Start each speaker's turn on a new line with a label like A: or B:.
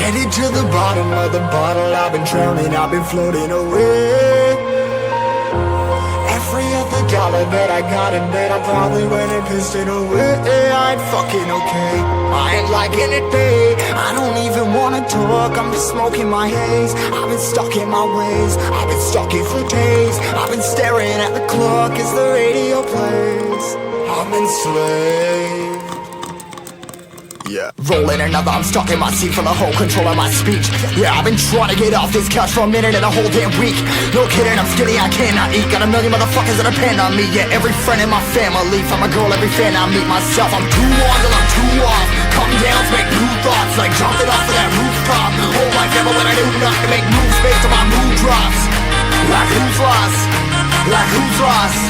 A: Headed to the bottom of the bottle, I've been drowning, I've been floating away. Every other dollar that I got in bed, I probably went and pissed it away. I ain't fucking okay, I ain't liking it, babe. I don't even wanna talk, I'm just smoking my haze. I've been stuck in my ways, I've been stuck here for days. I've been staring at the clock as the radio plays. I'm enslaved. Yeah, rolling another, I'm stuck in my seat for the whole control of my speech. Yeah, I've been trying to get off this couch for a minute and a whole damn week. No kidding, I'm skinny, I cannot eat. Got a million motherfuckers that depend on me. Yeah, every friend in my family, from a girl, every fan I meet myself. I'm too on till I'm too off. Come down to make new thoughts, like jumping off of that rooftop. Whole life ever when I do nothing, make moves based on my mood drops. Like who's lost? Like who's lost?